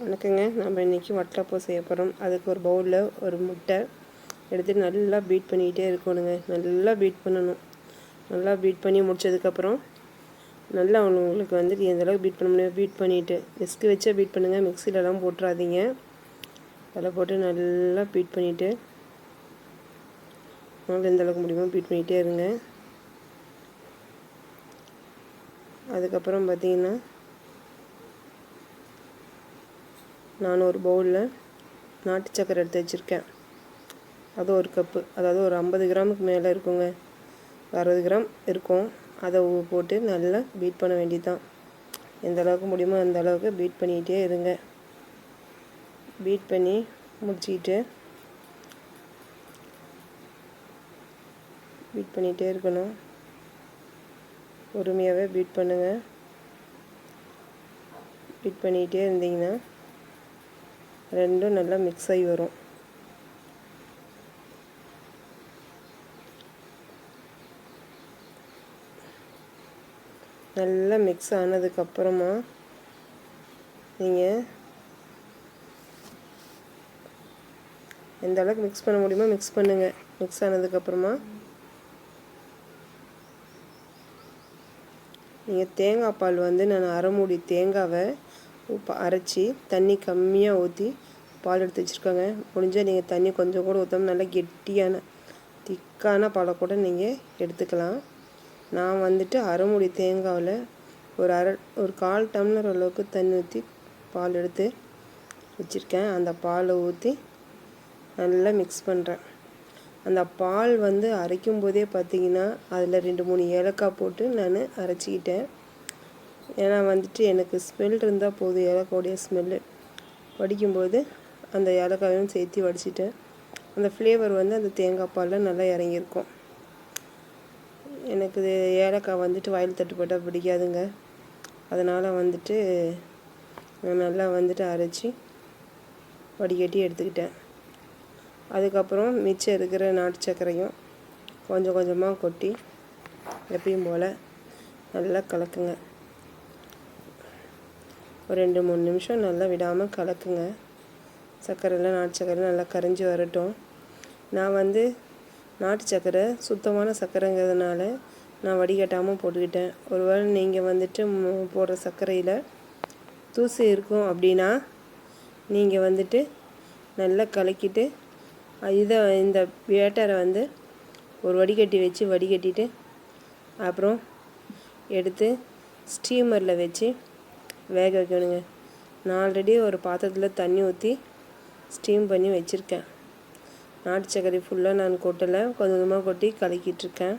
வணக்கங்க. நம்ம இன்றைக்கி வட்டலப்போ செய்ய போகிறோம். அதுக்கு ஒரு பவுலில் ஒரு முட்டை எடுத்துகிட்டு நல்லா பீட் பண்ணிக்கிட்டே இருக்கணுங்க. நல்லா பீட் பண்ணணும். நல்லா பீட் பண்ணி முடித்ததுக்கப்புறம் நல்லா உங்களுக்கு வந்துட்டு எந்தளவுக்கு பீட் பண்ண முடியும் பீட் பண்ணிவிட்டு விஸ்கு வச்சே பீட் பண்ணுங்கள். மிக்சிலலாம் போட்டுறாதீங்க. அதில் போட்டு நல்லா பீட் பண்ணிவிட்டு நல்லா எந்தளவுக்கு முடியுமோ பீட் பண்ணிகிட்டே இருங்க. அதுக்கப்புறம் பார்த்திங்கன்னா நான் ஒரு பவுலில் நாட்டு சக்கரை எடுத்து வச்சுருக்கேன். அது ஒரு கப்பு, அதாவது ஒரு 50 கிராமுக்கு மேலே இருக்குங்க. 60 கிராம் இருக்கும். அதை போட்டு நல்லா பீட் பண்ண வேண்டியது தான். எந்த அளவுக்கு முடியுமோ அந்த அளவுக்கு பீட் பண்ணிக்கிட்டே இருங்க. பீட் பண்ணி முடிச்சுக்கிட்டு பீட் பண்ணிகிட்டே இருக்கணும். பொறுமையாகவே பீட் பண்ணுங்கள். பீட் பண்ணிக்கிட்டே இருந்தீங்கன்னா ரெண்டும் நல்லா மிக்ஸ் ஆகி வரும். நல்லா மிக்ஸ் ஆனதுக்கப்புறமா நீங்கள் எந்த அளவுக்கு மிக்ஸ் பண்ண முடியுமோ மிக்ஸ் பண்ணுங்கள். மிக்ஸ் ஆனதுக்கப்புறமா நீங்கள் தேங்காய் பால் நான் அரை மூடி தேங்காவை அரைச்சி தண்ணி கம்மியாக ஊற்றி பால் எடுத்து வச்சுருக்காங்க. முடிஞ்சால் நீங்கள் தண்ணி கொஞ்சம் கூட ஊற்றாமல் நல்லா கெட்டியான திக்கான பாலை கூட நீங்கள் எடுத்துக்கலாம். நான் அரை மூடி தேங்காவில் ஒரு 1/4 டம்ளர் அளவுக்கு தண்ணி ஊற்றி பால் எடுத்து வச்சுருக்கேன். அந்த பாலை ஊற்றி நல்லா மிக்ஸ் பண்ணுறேன். அந்த பால் அரைக்கும் போதே பார்த்திங்கன்னா அதில் 2-3 ஏலக்காய் போட்டு நான் அரைச்சிக்கிட்டேன். ஏன்னா எனக்கு ஸ்மெல் இருந்தால் போதும். ஏலக்காவுடைய ஸ்மெல்லு வடிக்கும்போது அந்த ஏலக்காயும் சேர்த்து வடிச்சிட்டேன். அந்த ஃப்ளேவர் அந்த தேங்காய் பாலில் நல்லா இறங்கியிருக்கும். எனக்கு ஏலக்காய் வாயில் தட்டுப்பட்டால் பிடிக்காதுங்க. அதனால் நான் நல்லா அரைச்சி வடிகட்டி எடுத்துக்கிட்டேன். அதுக்கப்புறம் மிச்சம் இருக்கிற நாட்டு சர்க்கரையும் கொஞ்சம் கொஞ்சமாக கொட்டி எப்பயும் போல் நல்லா கலக்குங்க. ஒரு 2-3 நிமிஷம் நல்லா விடாமல் கலக்குங்க. சர்க்கரையில் நாட்டு சர்க்கரை நல்லா கரைஞ்சி வரட்டும். நான் நாட்டு சர்க்கரை சுத்தமான சர்க்கரைங்கிறதுனால நான் வடிகட்டாமல் போட்டுக்கிட்டேன். ஒருவேளை நீங்கள் போடுற சர்க்கரையில் தூசி இருக்கும் அப்படின்னா நீங்கள் நல்லா கலக்கிட்டு இந்த பேட்டரை ஒரு வடிகட்டி வச்சு வடிகட்டிட்டு அப்புறம் எடுத்து ஸ்டீமரில் வச்சு வேக வைக்கணுங்க. நான் ஆல்ரெடி ஒரு பாத்திரத்தில் தண்ணி ஊற்றி ஸ்டீம் பண்ணி வச்சுருக்கேன். நாட்டு சர்க்கரை ஃபுல்லாக நான் கொட்டலை, கொஞ்சம் கொஞ்சமாக கொட்டி கலக்கிட்டுருக்கேன்.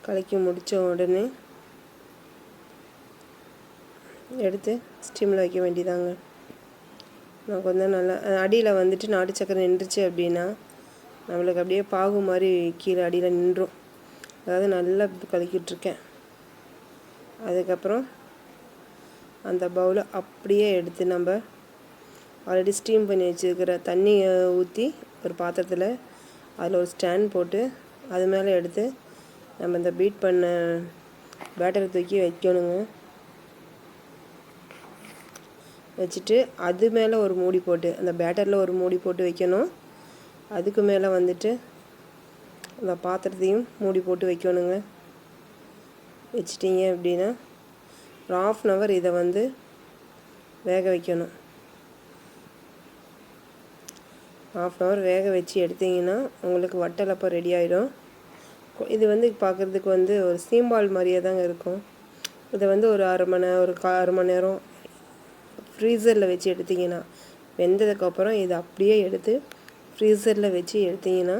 கலக்கி முடித்த உடனே எடுத்து ஸ்டீமில் வைக்க வேண்டியதாங்க. நான் கொஞ்சம் நல்லா அடியில் நாட்டு சர்க்கரை நின்றுச்சு அப்படின்னா நம்மளுக்கு அப்படியே பாகு மாதிரி கீழே அடியில் நின்றும். அதாவது நல்லா கலக்கிட்டுருக்கேன். அதுக்கப்புறம் அந்த பவுலை அப்படியே எடுத்து நம்ம ஆல்ரெடி ஸ்டீம் பண்ணி வச்சுருக்கிற தண்ணியை ஊற்றி ஒரு பாத்திரத்தில் அதில் ஒரு ஸ்டாண்ட் போட்டு அது மேலே எடுத்து நம்ம இந்த பீட் பண்ண பேட்டரை தூக்கி வைக்கணுங்க. வச்சுட்டு அது மேலே ஒரு மூடி போட்டு அந்த பேட்டரில் ஒரு மூடி போட்டு வைக்கணும். அதுக்கு மேலே அந்த பாத்திரத்தையும் மூடி போட்டு வைக்கணுங்க. வச்சிட்டிங்க அப்படின்னா ஒரு 1/2 hour இதை வேக வைக்கணும். 1/2 hour வேக வச்சு எடுத்திங்கன்னா உங்களுக்கு வட்டலப்போ ரெடி ஆகிடும். இது பார்க்குறதுக்கு ஒரு சீம்பால் மாதிரியே தாங்க இருக்கும். இதை ஒரு 1/2 மணி நேரம் ஃப்ரீசரில் வச்சு எடுத்திங்கன்னா வெந்ததுக்கப்புறம் இதை அப்படியே எடுத்து ஃப்ரீசரில் வச்சு எடுத்திங்கன்னா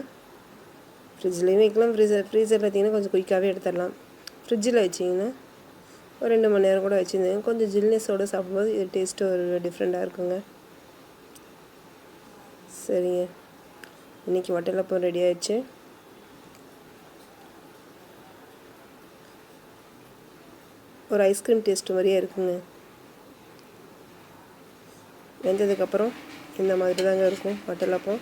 ஃப்ரிட்ஜ்லேயும் வைக்கலாம். ஃப்ரீசரில் பார்த்திங்கன்னா கொஞ்சம் குயிக்காகவே எடுத்துடலாம். ஃப்ரிட்ஜில் வச்சிங்கன்னா ஒரு 2 மணி நேரம் கூட வச்சுருந்தேன். கொஞ்சம் ஜில்னஸோடு சாப்பிடும்போது இது டேஸ்ட்டு ஒரு டிஃப்ரெண்ட்டாக இருக்குங்க. சரிங்க, இன்றைக்கி வட்டலப்போ ரெடி ஆயிடுச்சு. ஒரு ஐஸ்கிரீம் டேஸ்ட்டு மாதிரியே இருக்குங்க. வெந்ததுக்கப்புறம் இந்த மாதிரி தாங்க இருக்கும் வட்டலப்போ.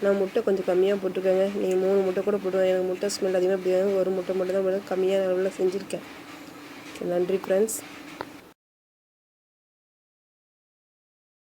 நான் முட்டை கொஞ்சம் கம்மியாக போட்டுக்கோங்க. நீங்கள் 3 முட்டை கூட போட்டுருவேன். எனக்கு முட்டை ஸ்மெல் அதிகமாக பிடிக்காது. ஒரு முட்டை மட்டும் தான் கம்மியாக அளவில் செஞ்சுருக்கேன். நன்றி ஃப்ரெண்ட்ஸ்.